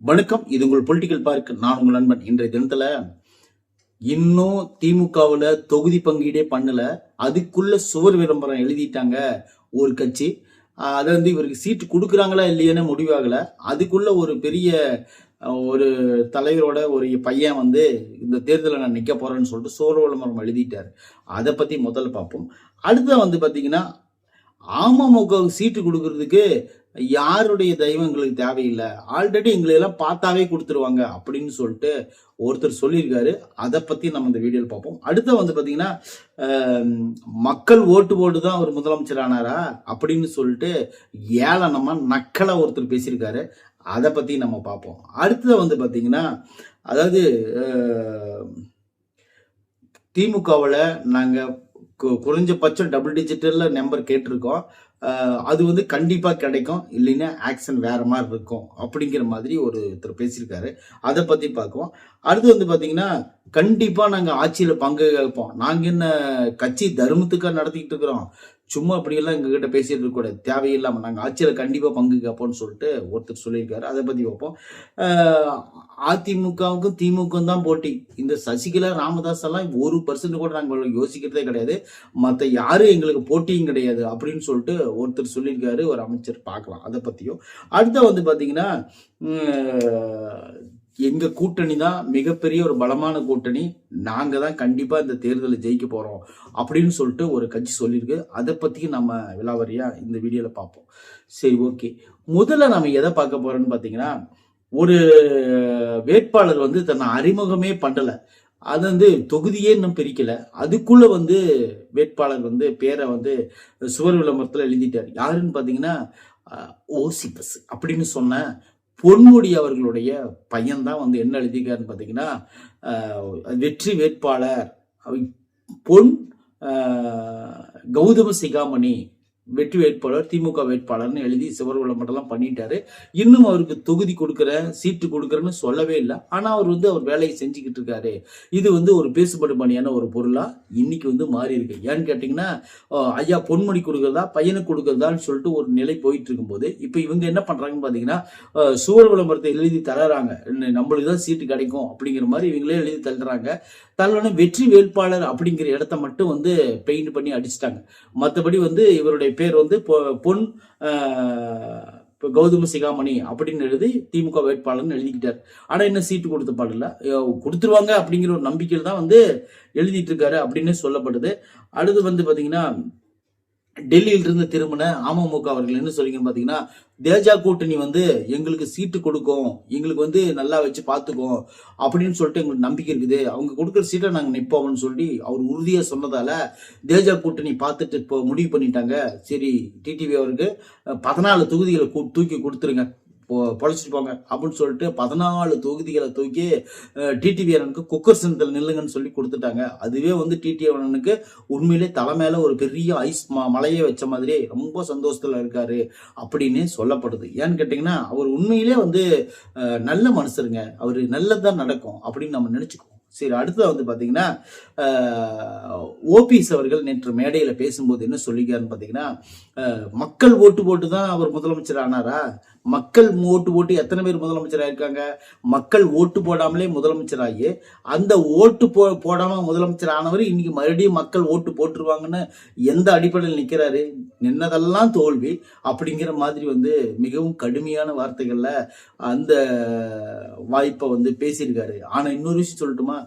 வணக்கம். இது உங்கள் பொலிட்டிக்கல் பார்க். நான் உங்கள் நண்பன். இன்றைய தினத்துல இன்னும் திமுகவுல தொகுதி பங்கீடே பண்ணல, அதுக்குள்ள சுவர் விளம்பரம் எழுதிட்டாங்க ஒரு கட்சி. அதை இவருக்கு சீட்டு கொடுக்குறாங்களா இல்லையான்னு முடிவாகல. அதுக்குள்ள ஒரு பெரிய ஒரு தலைவரோட ஒரு பையன் இந்த தேர்தலில் நான் நிக்க போறேன்னு சொல்லிட்டு சுவர் விளம்பரம் எழுதிட்டாரு. அதை பத்தி முதல்ல பார்ப்போம். அடுத்த பாத்தீங்கன்னா அமமுக சீட்டு கொடுக்கறதுக்கு யாருடைய தெய்வம் எங்களுக்கு தேவையில்லை, ஆல்ரெடி எங்களை எல்லாம் பார்த்தாவே கொடுத்துருவாங்க அப்படின்னு சொல்லிட்டு ஒருத்தர் சொல்லியிருக்காரு. அதை பத்தி நம்ம இந்த வீடியோவில் பார்ப்போம். அடுத்த பாத்தீங்கன்னா மக்கள் ஓட்டு போட்டு தான் அவர் முதலமைச்சர் ஆனாரா அப்படின்னு சொல்லிட்டு ஏளனமா நக்கலா ஒருத்தர் பேசியிருக்காரு. அதை பத்தி நம்ம பார்ப்போம். அடுத்தது பாத்தீங்கன்னா அதாவது திமுகவில் நாங்க குறைஞ்சபட்சம் டபுள் டிஜிட்டல்ல நம்பர் கேட்டிருக்கோம். அது கண்டிப்பா கிடைக்கும், இல்லைன்னா ஆக்ஷன் வேற மாதிரி இருக்கும் அப்படிங்கிற மாதிரி ஒருத்தர் பேசியிருக்காரு. அதை பத்தி பார்ப்போம். அடுத்து பாத்தீங்கன்னா கண்டிப்பா நாங்க ஆட்சியில பங்கு கேட்போம். நாங்க என்ன கட்சி தர்மத்துக்காக நடத்திக்கிட்டு இருக்கிறோம், சும்மா அப்படியெல்லாம் எங்ககிட்ட பேசிட்டு இருக்க கூடாது, தேவையில்லாம நாங்க ஆட்சியில கண்டிப்பா பங்கு கேட்போம்னு சொல்லிட்டு ஒருத்தர் சொல்லியிருக்காரு. அதை பத்தி பார்ப்போம். அதிமுகவுக்கும் திமுகவும் தான் போட்டி. இந்த சசிகலா ராமதாஸ் எல்லாம் 1% கூட நாங்க யோசிக்கிறதே கிடையாது, மற்ற யாரும் எங்களுக்கு போட்டியும் கிடையாது அப்படின்னு சொல்லிட்டு ஒருத்தர் சொல்லியிருக்காரு, ஒரு அமைச்சர். பார்க்கலாம் அதை பத்தியும். அடுத்த பாத்தீங்கன்னா எங்க கூட்டணி தான் மிகப்பெரிய ஒரு பலமான கூட்டணி, நாங்க தான் கண்டிப்பா இந்த தேர்தலில் ஜெயிக்க போறோம் அப்படின்னு சொல்லிட்டு ஒரு கட்சி சொல்லியிருக்கு. அதை பத்தி நம்ம விலாவரியா இந்த வீடியோல பார்ப்போம். சரி, ஓகே. முதல்ல நம்ம எதை பார்க்க போறோம்னு பாத்தீங்கன்னா, ஒரு வேட்பாளர் தன்னை அறிமுகமே பண்ணல, அது தொகுதியே இன்னும் பிரிக்கல, அதுக்குள்ள வேட்பாளர் பேரை சுவர் விளம்பரத்துல எழுதிட்டார். யாருன்னு பாத்தீங்கன்னா ஓசி பஸ் அப்படின்னு சொன்ன பொன்முடி அவர்களுடைய பையன் தான் என்ன எழுதிக்காருன்னு பாத்தீங்கன்னா, வெற்றி வேட்பாளர் பொன் கௌதம சிகாமணி வெற்றி வேட்பாளர், திமுக வேட்பாளர்னு எழுதி சுவர் விளம்பரம் பண்ணிட்டாரு. இன்னும் அவருக்கு தொகுதி கொடுக்குறேன், சீட்டு கொடுக்குறேன்னு சொல்லவே இல்லை. ஆனா அவர் அவர் வேலையை செஞ்சுக்கிட்டு இருக்காரு. இது ஒரு பேசுபடுமணியான ஒரு பொருளா இன்னைக்கு மாறி இருக்கு. ஏன்னு கேட்டீங்கன்னா, ஐயா பொன்முடி கொடுக்கறதா பையனுக்கு கொடுக்கறதான்னு சொல்லிட்டு ஒரு நிலை போயிட்டு இருக்கும்போது, இப்ப இவங்க என்ன பண்றாங்கன்னு பாத்தீங்கன்னா, சுவர் விளம்பரத்தை எழுதி தர்றாங்க, நம்மளுக்கு தான் சீட்டு கிடைக்கும் அப்படிங்கிற மாதிரி இவங்களே எழுதி தள்ளுறாங்க. தள்ளன வெற்றி வேட்பாளர் அப்படிங்கிற இடத்த மட்டும் பெயிண்ட் பண்ணி அடிச்சிட்டாங்க. மற்றபடி இவருடைய பேர் பொன் கௌதம சிகாமணி அப்படின்னு எழுதி திமுக வேட்பாளர்னு எழுதிக்கிட்டார். ஆனா என்ன சீட்டு கொடுத்த பாடல, கொடுத்துருவாங்க அப்படிங்கிற ஒரு நம்பிக்கையில் தான் எழுதிட்டு இருக்காரு அப்படின்னு சொல்லப்படுது. அடுத்து பாத்தீங்கன்னா டெல்லியில இருந்து திரும்பின அமமுக அவர்கள் என்ன சொல்லிங்கன்னு பாத்தீங்கன்னா, தேஜா கூட்டணி எங்களுக்கு சீட்டு கொடுக்கும், எங்களுக்கு நல்லா வச்சு பாத்துக்கோம் அப்படின்னு சொல்லிட்டு எங்களுக்கு நம்பிக்கை இருக்குது, அவங்க கொடுக்குற சீட்டை நாங்க நிப்போம்னு சொல்லி அவர் உறுதியா சொன்னதால தேஜா கூட்டணி பார்த்துட்டு இப்போ முடிவு பண்ணிட்டாங்க. சரி, டிடிவி அவருக்கு 14 தொகுதிகளை தூக்கி கொடுத்துருங்க, பொழைச்சிட்டு போங்க அப்படின்னு சொல்லிட்டு 14 தொகுதிகளை தூக்கி டிடிவி அண்ணனுக்கு குக்கர் சின்னத்தில் நில்லுங்கன்னு சொல்லி கொடுத்துட்டாங்க. அதுவே டிடிவி அண்ணனுக்கு உண்மையிலே தலைமையில ஒரு பெரிய ஐஸ் மலையை வச்ச மாதிரி ரொம்ப சந்தோஷத்துல இருக்காரு அப்படின்னு சொல்லப்படுது. ஏன்னு கேட்டீங்கன்னா, அவர் உண்மையிலே நல்ல மனுஷருங்க, அவரு நல்லதான் நடக்கும் அப்படின்னு நம்ம நினைச்சுக்குவோம். சரி, அடுத்தது பாத்தீங்கன்னா ஓபிஎஸ் அவர்கள் நேற்று மேடையில பேசும்போது என்ன சொல்லிக்காருன்னு பாத்தீங்கன்னா, மக்கள் ஓட்டு போட்டு தான் அவர் முதலமைச்சர் ஆனாரா? மக்கள் ஓட்டு போட்டு எத்தனை பேர் முதலமைச்சர் ஆயிருக்காங்க? மக்கள் ஓட்டு போடாமலே முதலமைச்சர் ஆகி அந்த ஓட்டு போடாம முதலமைச்சர் ஆனவர் இன்னைக்கு மறுபடியும் மக்கள் ஓட்டு போட்டுருவாங்கன்னு எந்த அடிப்படையில் நிக்கிறாரு? நின்னதெல்லாம் தோல்வி அப்படிங்கிற மாதிரி மிகவும் கடுமையான வார்த்தைகள்ல அந்த வாய்ப்பை பேசியிருக்காரு. ஆனா இன்னொரு விஷயம் சொல்லட்டுமா,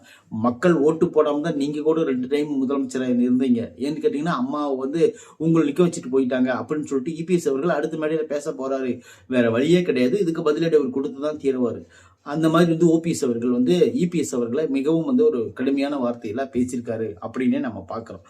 மக்கள் ஓட்டு போடாம தான் நீங்க கூட 2 டைம் முதலமைச்சராக இருந்தீங்க. ஏன்னு கேட்டீங்கன்னா, அம்மாவை உங்களை நிக்க வச்சுட்டு போயிட்டாங்க அப்படின்னு சொல்லிட்டு இபிஎஸ் அவர்கள் அடுத்த மேடையில பேச போறாரு. வேற வழியே கிடையாது, இதுக்கு பதிலடி அவர் கொடுத்துதான் தீருவாரு. அந்த மாதிரி ஓபிஎஸ் அவர்கள் இபிஎஸ் அவர்களை மிகவும் ஒரு கடுமையான வார்த்தையில பேசியிருக்காரு அப்படின்னே நம்ம பாக்குறோம்.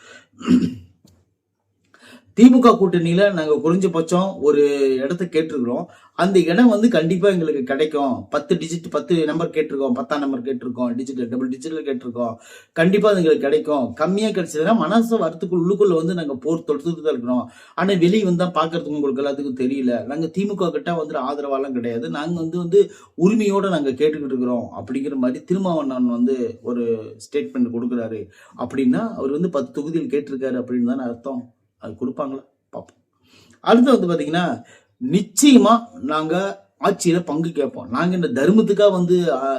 திமுக கூட்டணியில நாங்க குறைஞ்சபட்சம் ஒரு இடத்த கேட்டிருக்கிறோம். அந்த இடம் கண்டிப்பா எங்களுக்கு கிடைக்கும். 10 நம்பர் கேட்டிருக்கோம், 10ஆம் நம்பர் கேட்டிருக்கோம், டபுள் டிஜிட்டல் கேட்டிருக்கோம். கண்டிப்பா அது எங்களுக்கு கிடைக்கும். கம்மியா கிடைச்சதுன்னா மனசு வரத்துக்குள் உள்ளுக்குள்ள நாங்க போர் தொடுத்துட்டு தான் இருக்கிறோம். ஆனா வெளியே வந்தா பாக்குறதுக்கு உங்களுக்கு எல்லாத்துக்கும் தெரியல. நாங்க திமுக கிட்ட ஆதரவாலாம் கிடையாது, நாங்க உரிமையோட நாங்க கேட்டுக்கிட்டு இருக்கிறோம் அப்படிங்கிற மாதிரி திருமாவளவன் ஒரு ஸ்டேட்மெண்ட் கொடுக்குறாரு. அப்படின்னா அவர் 10 தொகுதியில் கேட்டிருக்காரு அப்படின்னு தானே அர்த்தம். அது கொடுப்பாங்களா பார்ப்போம். அடுத்து பாத்தீங்கன்னா, நிச்சயமா நாங்க ஆட்சியில பங்கு கேட்போம். நாங்க இந்த தர்மத்துக்காக வந்து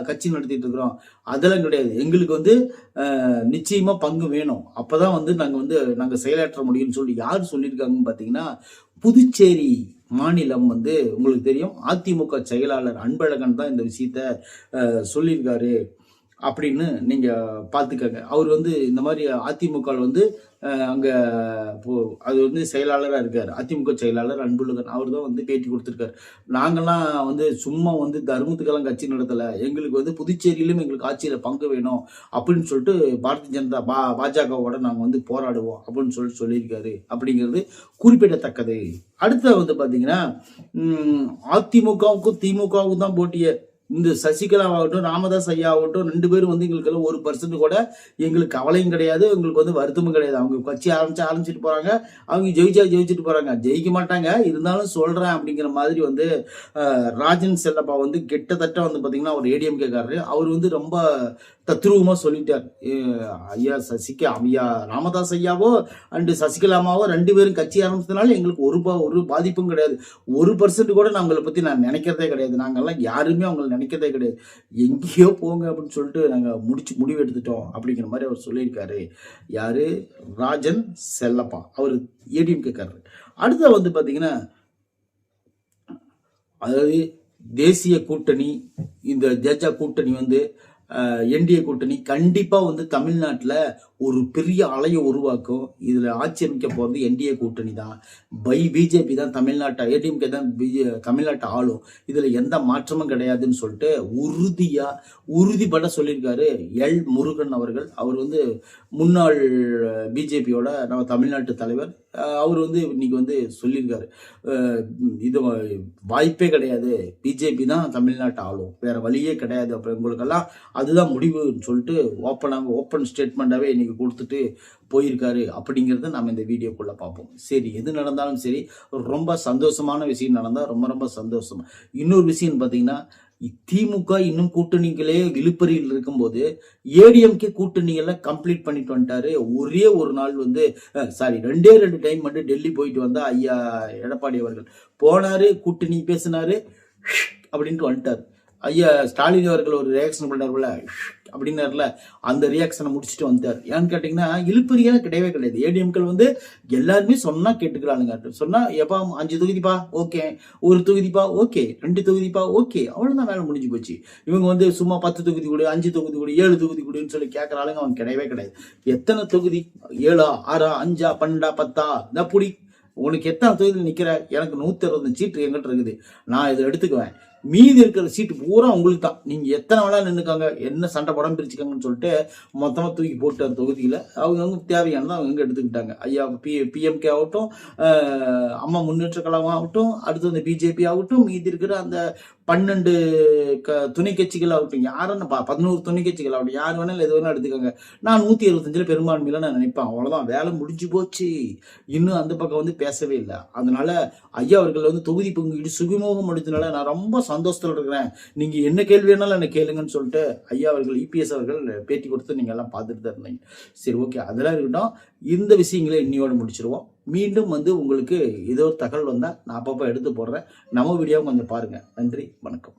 கட்சி நடத்திட்டு இருக்கிறோம் அதெல்லாம் கிடையாது. எங்களுக்கு வந்து நிச்சயமா பங்கு வேணும். அப்பதான் வந்து நாங்க செயலாற்ற முடியும்னு சொல்லி யார் சொல்லியிருக்காங்கன்னு பாத்தீங்கன்னா, புதுச்சேரி மாநிலம் வந்து உங்களுக்கு தெரியும் அதிமுக செயலாளர் அன்பழகன் தான் இந்த விஷயத்த சொல்லியிருக்காரு அப்படின்னு நீங்க பாத்துக்கங்க. அவர் வந்து இந்த மாதிரி அதிமுக வந்து அங்க அது வந்து செயலாளராக இருக்காரு. அதிமுக செயலாளர் அன்பழகன் அவர் தான் வந்து பேட்டி கொடுத்துருக்காரு. நாங்கெல்லாம் வந்து சும்மா வந்து தர்மத்துக்கெல்லாம் கட்சி நடத்தலை, எங்களுக்கு வந்து புதுச்சேரியிலும் எங்களுக்கு ஆட்சியில பங்கு வேணும் அப்படின்னு சொல்லிட்டு பாரதிய ஜனதா பாஜகவோட நாங்கள் வந்து போராடுவோம் அப்படின்னு சொல்லிட்டு சொல்லியிருக்காரு அப்படிங்கிறது குறிப்பிடத்தக்கது. அடுத்த வந்து பாத்தீங்கன்னா அதிமுகவுக்கும் திமுகவுக்கும் தான் போட்டியே. இந்த சசிகலாவாகட்டும் ராமதாஸ் ஐயா ஆகட்டும் 2 பேரும் வந்து எங்களுக்கெல்லாம் 1% கூட எங்களுக்கு கவலையும் கிடையாது, எங்களுக்கு வந்து வருத்தமும் கிடையாது. அவங்க கட்சி ஆரம்பிச்சுட்டு போறாங்க, அவங்க ஜெயிச்சுட்டு போறாங்க, ஜெயிக்க மாட்டாங்க இருந்தாலும் சொல்றேன் அப்படிங்கிற மாதிரி வந்து ராஜன் செல்லப்பா வந்து கிட்டத்தட்ட வந்து பாத்தீங்கன்னா ஒரு ஏடிஎம்கே காரரு அவர் வந்து ரொம்ப தத்ரூபமா சொல்லிட்டார். ஐயா ராமதாஸ் ஐயாவோ அண்டு சசிகலாமாவோ 2 பேரும் கட்சி ஆரம்பிச்சதுனால எங்களுக்கு ஒரு பாதிப்பும் கிடையாது, 1% கூட அவங்களை பத்தி நான் நினைக்கிறதே கிடையாது, நாங்கெல்லாம் யாருமே அவங்களை நினைக்கிறதே கிடையாது, எங்கேயோ போங்க அப்படின்னு சொல்லிட்டு நாங்க முடிவு எடுத்துட்டோம் அப்படிங்கிற மாதிரி அவர் சொல்லியிருக்காரு. யாரு? ராஜன் செல்லப்பா, அவர் ஏடிஎம்கே காரரு. அடுத்த வந்து பாத்தீங்கன்னா அதாவது தேசிய கூட்டணி, இந்த ஜேஜா கூட்டணி வந்து என்டிஏ கூட்டணி கண்டிப்பா வந்து தமிழ்நாட்டில் ஒரு பெரிய அலையை உருவாக்கும். இதுல ஆட்சி அமைக்க போறது என்டிஏ கூட்டணி தான், பிஜேபி தான் தமிழ்நாட்டை, ஏடிஎம்கே தான் தமிழ்நாட்டை ஆளும், இதுல எந்த மாற்றமும் கிடையாதுன்னு சொல்லிட்டு உறுதிப்பட சொல்லியிருக்காரு எல் முருகன் அவர்கள். அவர் வந்து முன்னாள் பிஜேபியோட நம்ம தமிழ்நாட்டு தலைவர். அவர் வந்து இன்னைக்கு வந்து சொல்லியிருக்காரு, இது வாய்ப்பே கிடையாது, பிஜேபி தான் தமிழ்நாட்டை ஆளும், வேற வழியே கிடையாது, அப்புறம் உங்களுக்கெல்லாம் அதுதான் முடிவுன்னு சொல்லிட்டு ஓப்பன் ஸ்டேட்மெண்டாவே இன்னைக்கு கொடுத்துட்டு போயிருக்காரு அப்படிங்கிறத நம்ம இந்த வீடியோக்குள்ள பார்ப்போம். சரி, எது நடந்தாலும் சரி, ரொம்ப சந்தோஷமான விஷயம் நடந்தா ரொம்ப சந்தோஷம். இன்னொரு விஷயம் பாத்தீங்கன்னா, திமுக இன்னும் கூட்டணிகளே இழுப்பறியில் இருக்கும்போது ஏடிஎம்கே கூட்டணிகளை கம்ப்ளீட் பண்ணிட்டு வந்துட்டாரு. ஒரே ஒரு நாள் வந்து ரெண்டே டைம் மட்டும் டெல்லி போயிட்டு வந்தா ஐயா எடப்பாடி அவர்கள் போனாரு, கூட்டணி பேசினாரு அப்படின்ட்டு வந்துட்டாரு. ஐயா ஸ்டாலின் அவர்கள் ஒரு ரியாக்ஷன் பண்ணாருல அப்படின்னாருல, அந்த ரியாக்ஷனை முடிச்சுட்டு வந்தார். ஏன்னு கேட்டீங்கன்னா இழுப்பறியா கிடையவே கிடையாது. ஏடிஎம்கள் வந்து எல்லாருமே சொன்னா கேட்டுக்கிறானுங்க. சொன்னா எப்பா 5 தொகுதிப்பா ஓகே, 1 தொகுதிப்பா ஓகே, 2 தொகுதிப்பா ஓகே, அவ்வளவுதான் வேலை முடிஞ்சு போச்சு. இவங்க வந்து சும்மா 10 தொகுதி கூட, 5 தொகுதி கூட, 7 தொகுதி கூடன்னு சொல்லி கேட்கற ஆளுங்க அவன் கிடையவே கிடையாது. எத்தனை தொகுதி? 7, 6, 5, 12, 10 அப்படி உனக்கு எத்தனை தொகுதியில் நிக்கிற? எனக்கு 160 சீட்டு எங்கிட்ட இருக்குது, நான் இதை எடுத்துக்குவேன், மீதி இருக்கிற சீட்டு பூரா உங்களுக்கு தான், நீங்க எத்தனை வேணா நின்றுக்காங்க, என்ன சண்டை படம் பிரிச்சுக்காங்கன்னு சொல்லிட்டு மொத்தமா தூக்கி போட்டு தொகுதியில அவங்க தேவையானதான் அவங்க எடுத்துக்கிட்டாங்க. ஐயா பிஎம்கே ஆகட்டும், அம்மா முன்னேற்ற கழகம் ஆகட்டும், அடுத்து அந்த பிஜேபி ஆகட்டும், மீதி இருக்கிற அந்த 12 துணை கட்சிகள் ஆகட்டும், யாருன்னு 11 துணை கட்சிகள் ஆகட்டும், யார் வேணாலும் எது வேணாலும் எடுத்துக்காங்க, நான் 175 பெரும்பான்மையில நான் நினைப்பேன், அவ்வளவுதான், வேலை முடிஞ்சு போச்சு. இன்னும் அந்த பக்கம் வந்து பேசவே இல்லை. அதனால ஐயா அவர்கள் வந்து தொகுதி பங்கீடு சுகமோகம் முடிச்சதுனால நான் ரொம்ப சந்தோஷத்துல இருக்கிறேன். நீங்க என்ன கேள்வி வேணாலும் என்ன கேளுங்கன்னு சொல்லிட்டு ஐயா அவர்கள் இபிஎஸ் அவர்கள் பேட்டி கொடுத்து நீங்க எல்லாம் பார்த்துட்டு தான் இருந்தீங்க. சரி, ஓகே, அதெல்லாம் இருக்கட்டும். இந்த விஷயங்களை இன்னையோட முடிச்சிருவோம். மீண்டும் வந்து உங்களுக்கு ஏதோ ஒரு தகவல் வந்தா நான் அப்பப்போ எடுத்து போடுறேன். நம்ம வீடியோவும் கொஞ்சம் பாருங்க. நன்றி, வணக்கம்.